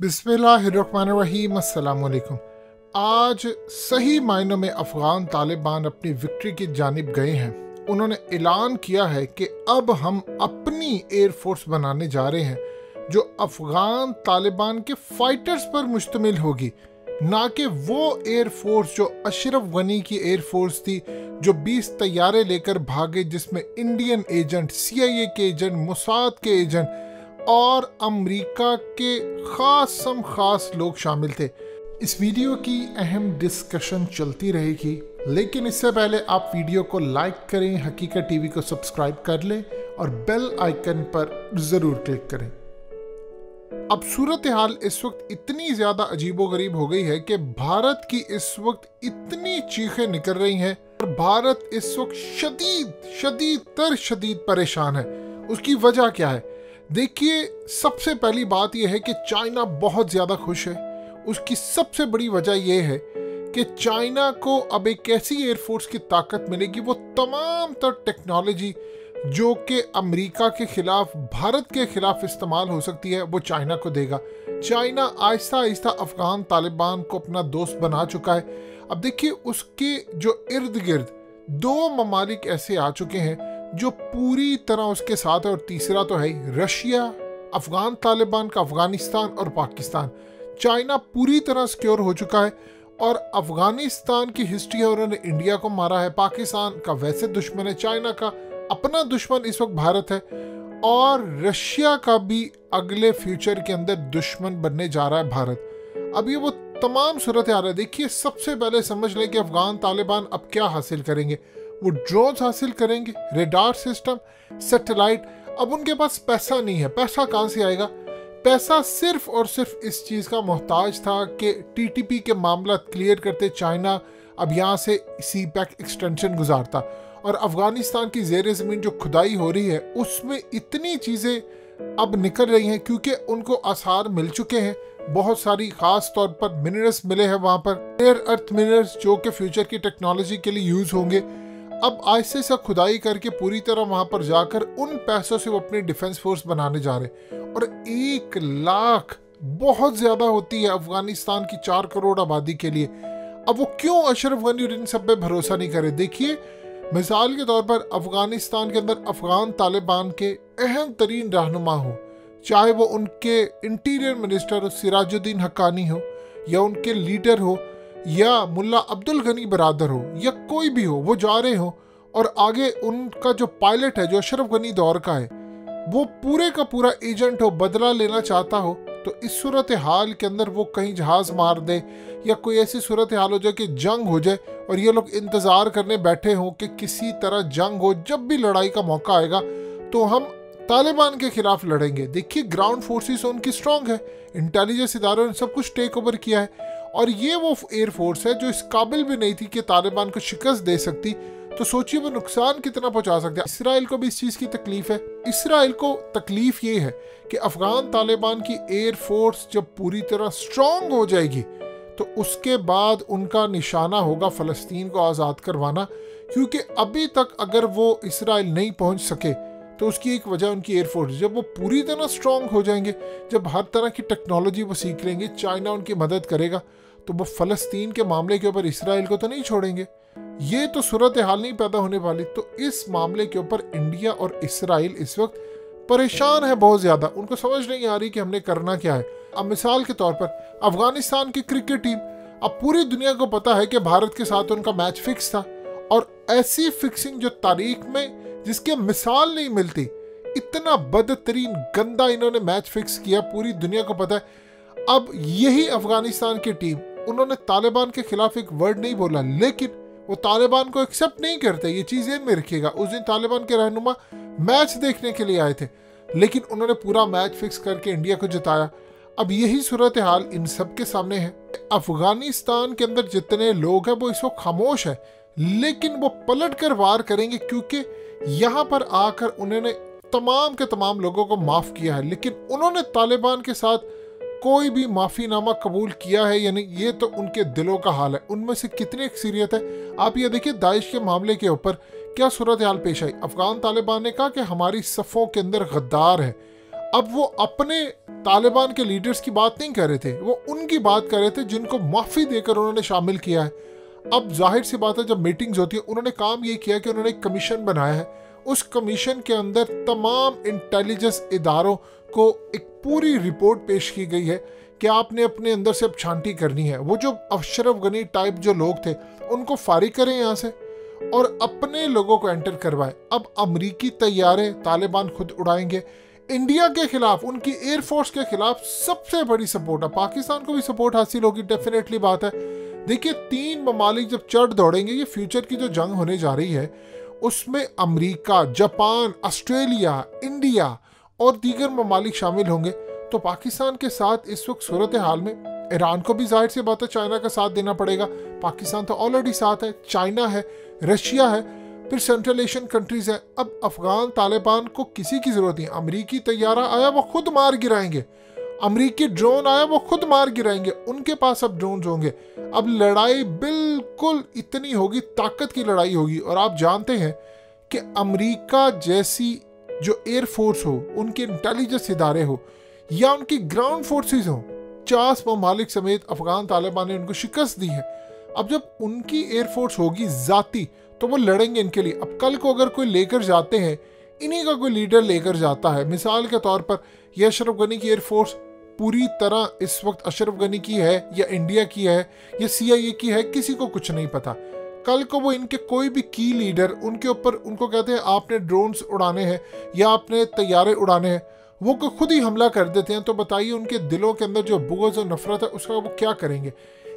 बिस्मिल्लाहिर्रहमानिर्रहीम, अस्सलाम वालेकुम। आज सही मायनों में अफ़गान तालिबान अपनी विक्ट्री की जानिब गए हैं। उन्होंने ऐलान किया है कि अब हम अपनी एयरफोर्स बनाने जा रहे हैं जो अफ़गान तालिबान के फ़ाइटर्स पर मुश्तमिल होगी, ना कि वो एयरफोर्स जो अशरफ गनी की एयरफोर्स थी जो 20 तैयारे लेकर भागे, जिसमें इंडियन एजेंट, CIA के एजेंट, मोसाद के एजेंट और अमेरिका के खास लोग शामिल थे। इस वीडियो की अहम डिस्कशन चलती रहेगी, लेकिन इससे पहले आप वीडियो को लाइक करें, हकीकत टीवी को सब्सक्राइब कर लें और बेल आइकन पर ज़रूर क्लिक करें। अब सूरत हाल इस वक्त इतनी ज़्यादा अजीबोगरीब हो गई है कि भारत की इस वक्त इतनी चीखें निकल रही हैं और भारत इस वक्त शदीद परेशान है। उसकी वजह क्या है? देखिए, सबसे पहली बात यह है कि चाइना बहुत ज़्यादा खुश है। उसकी सबसे बड़ी वजह यह है कि चाइना को अब एक ऐसी एयरफोर्स की ताकत मिलेगी, वो तमाम तर टेक्नोलॉजी जो कि अमेरिका के खिलाफ, भारत के खिलाफ इस्तेमाल हो सकती है, वो चाइना को देगा। चाइना आहिस्ता आहिस्ता अफ़गान तालिबान को अपना दोस्त बना चुका है। अब देखिए, उसके जो इर्द गिर्द 2 ममालिक ऐसे आ चुके हैं जो पूरी तरह उसके साथ है, और तीसरा तो है रशिया, अफगान तालिबान का अफगानिस्तान और पाकिस्तान। चाइना पूरी तरह सिक्योर हो चुका है और अफगानिस्तान की हिस्ट्री है, उन्होंने इंडिया को मारा है। पाकिस्तान का वैसे दुश्मन है, चाइना का अपना दुश्मन इस वक्त भारत है, और रशिया का भी अगले फ्यूचर के अंदर दुश्मन बनने जा रहा है भारत। अब ये वो तमाम सूरत हाल है। देखिए, सबसे पहले समझ लें कि अफगान तालिबान अब क्या हासिल करेंगे। वो ड्रोन्स हासिल करेंगे, रेडार सिस्टम, सैटेलाइट। अब उनके पास पैसा नहीं है। पैसा कहाँ से आएगा? पैसा सिर्फ और सिर्फ इस चीज़ का मोहताज था कि TTP के मामला क्लियर करते चाइना अब यहाँ से CPEC एक्सटेंशन गुजारता, और अफगानिस्तान की ज़ेर ज़मीन जो खुदाई हो रही है उसमें इतनी चीज़ें अब निकल रही हैं, क्योंकि उनको आसार मिल चुके हैं। बहुत सारी खास तौर पर मिनरल्स मिले हैं वहाँ पर, रेयर अर्थ मिनरल्स जो कि फ्यूचर की टेक्नोलॉजी के लिए यूज़ होंगे। अब ऐसे से खुदाई करके पूरी तरह वहां पर जाकर उन पैसों से वो अपनी डिफेंस फोर्स बनाने जा रहे हैं। और 1 लाख बहुत ज्यादा होती है अफगानिस्तान की 4 करोड़ आबादी के लिए। अब वो क्यों अशरफ गनी इन सब पे भरोसा नहीं करे? देखिए, मिसाल के तौर पर अफगानिस्तान के अंदर अफगान तालिबान के अहम तरीन रहनुमा हो, चाहे वो उनके इंटीरियर मिनिस्टर सिराजुद्दीन हक्कानी हो, या उनके लीडर हो, या मुल्ला अब्दुल गनी बरादर हो, या कोई भी हो, वो जा रहे हो और आगे उनका जो पायलट है जो अशरफ गनी दौर का है, वो पूरे का पूरा एजेंट हो, बदला लेना चाहता हो, तो इस सूरत हाल के अंदर वो कहीं जहाज मार दे, या कोई ऐसी सूरत हाल हो जाए कि जंग हो जाए और ये लोग इंतज़ार करने बैठे हों कि किसी तरह जंग हो, जब भी लड़ाई का मौका आएगा तो हम तालिबान के खिलाफ लड़ेंगे। देखिए, ग्राउंड फोर्सेस उनकी स्ट्रांग है, इंटेलिजेंस इदारों ने सब कुछ टेक ओवर किया है, और ये वो एयरफोर्स है जो इस काबिल भी नहीं थी कि तालिबान को शिकस्त दे सकती। तो सोचिए वो नुकसान कितना पहुंचा सकता है। इसराइल को भी इस चीज़ की तकलीफ है। इसराइल को तकलीफ ये है कि अफगान तालिबान की एयरफोर्स जब पूरी तरह स्ट्रांग हो जाएगी तो उसके बाद उनका निशाना होगा फ़लस्तीन को आज़ाद करवाना, क्योंकि अभी तक अगर वो इसराइल नहीं पहुंच सके तो उसकी एक वजह उनकी एयरफोर्स। जब वो पूरी तरह स्ट्रांग हो जाएंगे, जब हर तरह की टेक्नोलॉजी वो सीख लेंगे, चाइना उनकी मदद करेगा, तो वो फ़लस्तीन के मामले के ऊपर इसराइल को तो नहीं छोड़ेंगे। ये तो सूरत हाल नहीं पैदा होने वाली। तो इस मामले के ऊपर इंडिया और इसराइल इस वक्त परेशान है बहुत ज़्यादा। उनको समझ नहीं आ रही कि हमने करना क्या है। अब मिसाल के तौर पर अफगानिस्तान की क्रिकेट टीम, अब पूरी दुनिया को पता है कि भारत के साथ उनका मैच फिक्स था, और ऐसी फिक्सिंग जो तारीख में जिसके मिसाल नहीं मिलती, इतना बदतरीन गंदा इन्होंने मैच फिक्स किया, पूरी दुनिया को पता है। अब यही अफगानिस्तान की टीम, उन्होंने तालिबान के खिलाफ एक वर्ड नहीं बोला, लेकिन वो तालिबान को एक्सेप्ट नहीं करते। ये चीज़ इन में रखिएगा। उस दिन तालिबान के रहनुमा मैच देखने के लिए आए थे, लेकिन उन्होंने पूरा मैच फिक्स करके इंडिया को जिताया। अब यही सूरत हाल इन सब के सामने है। अफगानिस्तान के अंदर जितने लोग हैं वो इस वक्त खामोश है, लेकिन वो पलट कर वार करेंगे, क्योंकि यहाँ पर आकर उन्होंने तमाम के तमाम लोगों को माफ़ किया है, लेकिन उन्होंने तालिबान के साथ कोई भी माफ़ीनामा कबूल किया है या नहीं, ये तो उनके दिलों का हाल है। उनमें से कितनी अक्सरियत है। आप ये देखिए, दाइश के मामले के ऊपर क्या सूरत हाल पेश आई। अफगान तालिबान ने कहा कि हमारी सफ़ों के अंदर गद्दार है। अब वो अपने तालिबान के लीडर्स की बात नहीं कर रहे थे, वो उनकी बात कर रहे थे जिनको माफ़ी देकर उन्होंने शामिल किया है। अब जाहिर सी बात है, जब मीटिंग्स होती है, उन्होंने काम ये किया कि उन्होंने एक कमीशन बनाया है। उस कमीशन के अंदर तमाम इंटेलिजेंस इदारों को एक पूरी रिपोर्ट पेश की गई है कि आपने अपने अंदर से अब छांटी करनी है। वो जो अशरफ गनी टाइप जो लोग थे उनको फारिग करें यहाँ से और अपने लोगों को एंटर करवाए। अब अमरीकी तैयारे तालिबान खुद उड़ाएंगे। इंडिया के खिलाफ, उनकी एयरफोर्स के खिलाफ सबसे बड़ी सपोर्ट है। पाकिस्तान को भी सपोर्ट हासिल होगी, डेफिनेटली बात है। देखिए, 3 ममालिक जब चढ़ दौड़ेंगे, ये फ्यूचर की जो जंग होने जा रही है उसमें अमेरिका, जापान, ऑस्ट्रेलिया, इंडिया और दीगर ममालिक शामिल होंगे। तो पाकिस्तान के साथ इस वक्त सूरत हाल में ईरान को भी जाहिर सी बात है चाइना का साथ देना पड़ेगा। पाकिस्तान तो ऑलरेडी साथ है, चाइना है, रशिया है, फिर सेंट्रल एशियन कंट्रीज है। अब अफगान तालिबान को किसी की जरूरत नहीं। अमरीकी तैयारा आया वो खुद मार गिराएंगे, अमरीकी ड्रोन आया वो खुद मार गिराएंगे। उनके पास अब ड्रोन होंगे। अब लड़ाई बिल्कुल इतनी होगी, ताकत की लड़ाई होगी। और आप जानते हैं कि अमरीका जैसी जो एयरफोर्स हो, उनके इंटेलिजेंस इदारे हो या उनकी ग्राउंड फोर्सेस हो, 50 ममालिक समेत अफगान तालिबान ने उनको शिकस्त दी है। अब जब उनकी एयरफोर्स होगी जाती तो वो लड़ेंगे इनके लिए। अब कल को अगर कोई लेकर जाते हैं, इन्हीं का कोई लीडर लेकर जाता है, मिसाल के तौर पर यह अशरफ गनी की एयरफोर्स पूरी तरह इस वक्त अशरफ गनी की है या इंडिया की है या CIA की है, किसी को कुछ नहीं पता। कल को वो इनके कोई भी की लीडर उनके ऊपर, उनको कहते हैं आपने ड्रोन्स उड़ाने हैं या आपने तैयारे उड़ाने हैं, वो खुद ही हमला कर देते हैं। तो बताइए उनके दिलों के अंदर जो बुग़्ज़ और नफरत है उसका वो क्या करेंगे।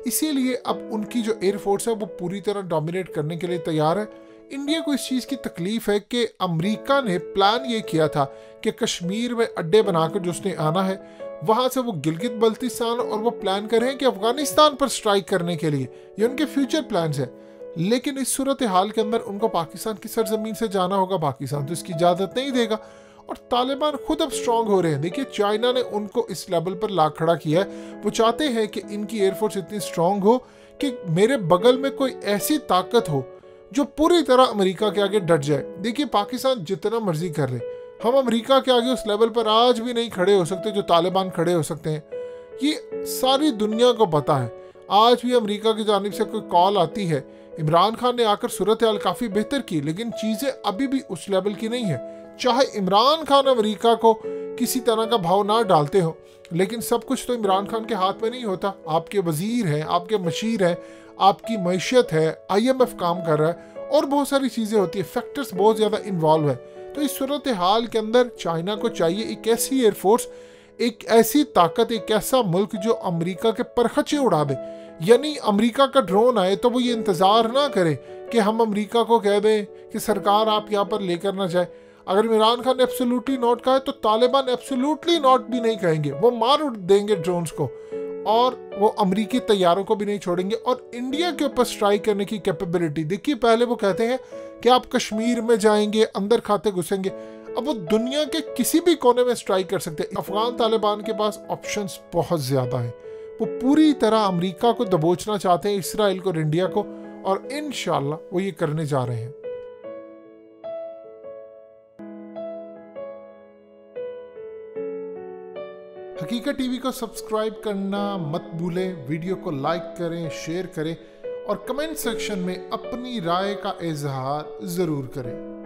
इसीलिए अब उनकी जो एयरफोर्स है वो पूरी तरह डोमिनेट करने के लिए तैयार है। इंडिया को इस चीज़ की तकलीफ है कि अमेरिका ने प्लान ये किया था कि कश्मीर में अड्डे बनाकर जो उसने आना है, वहाँ से वो गिलगित बल्तिस्तान, और वो प्लान कर रहे हैं कि अफगानिस्तान पर स्ट्राइक करने के लिए। ये उनके फ्यूचर प्लान्स है। लेकिन इस सूरत हाल के अंदर उनको पाकिस्तान की सरजमीन से जाना होगा। पाकिस्तान तो इसकी इजाज़त नहीं देगा और तालिबान खुद अब स्ट्रांग हो रहे हैं। देखिए, चाइना ने उनको इस लेवल पर ला खड़ा किया है। वो चाहते हैं कि इनकी एयरफोर्स इतनी स्ट्रांग हो कि मेरे बगल में कोई ऐसी ताकत हो जो पूरी तरह अमेरिका के आगे डट जाए। देखिए, पाकिस्तान जितना मर्जी कर ले, हम अमेरिका के आगे उस लेवल पर आज भी नहीं खड़े हो सकते जो तालिबान खड़े हो सकते हैं। ये सारी दुनिया को पता है। आज भी अमेरिका की जानिब से कोई कॉल आती है, इमरान खान ने आकर सूरत हाल काफ़ी बेहतर की, लेकिन चीज़ें अभी भी उस लेवल की नहीं है। चाहे इमरान खान अमेरिका को किसी तरह का भाव ना डालते हो, लेकिन सब कुछ तो इमरान खान के हाथ में नहीं होता। आपके वजीर हैं, आपके मशीर हैं, आपकी मैशियत है, IMF काम कर रहा है और बहुत सारी चीज़ें होती है, फैक्टर्स बहुत ज़्यादा इन्वॉल्व है। तो इस सूरत हाल के अंदर चाइना को चाहिए एक ऐसी एयरफोर्स, एक ऐसी ताकत, एक ऐसा मुल्क जो अमेरिका के परखचे उड़ा दे। यानी अमेरिका का ड्रोन आए तो वो ये इंतज़ार ना करे कि हम अमेरिका को कह दें कि सरकार आप यहाँ पर लेकर ना जाए। अगर इमरान खान ने एब्सोल्युटली नॉट कहा है तो तालिबान एब्सोल्युटली नॉट भी नहीं कहेंगे। वो मार उड़ देंगे ड्रोन्स को और वो अमरीकी तैयारों को भी नहीं छोड़ेंगे। और इंडिया के ऊपर स्ट्राइक करने की कैपेबिलिटी देखिए, पहले वो कहते हैं कि आप कश्मीर में जाएंगे, अंदर खाते घुसेंगे। अब वो दुनिया के किसी भी कोने में स्ट्राइक कर सकते हैं। अफगान तालिबान के पास ऑप्शंस बहुत ज़्यादा हैं। वो पूरी तरह अमेरिका को दबोचना चाहते हैं, इसराइल को और इंडिया को, और इंशाल्लाह वो ये करने जा रहे हैं। हकीकत टीवी को सब्सक्राइब करना मत भूलें, वीडियो को लाइक करें, शेयर करें और कमेंट सेक्शन में अपनी राय का इजहार ज़रूर करें।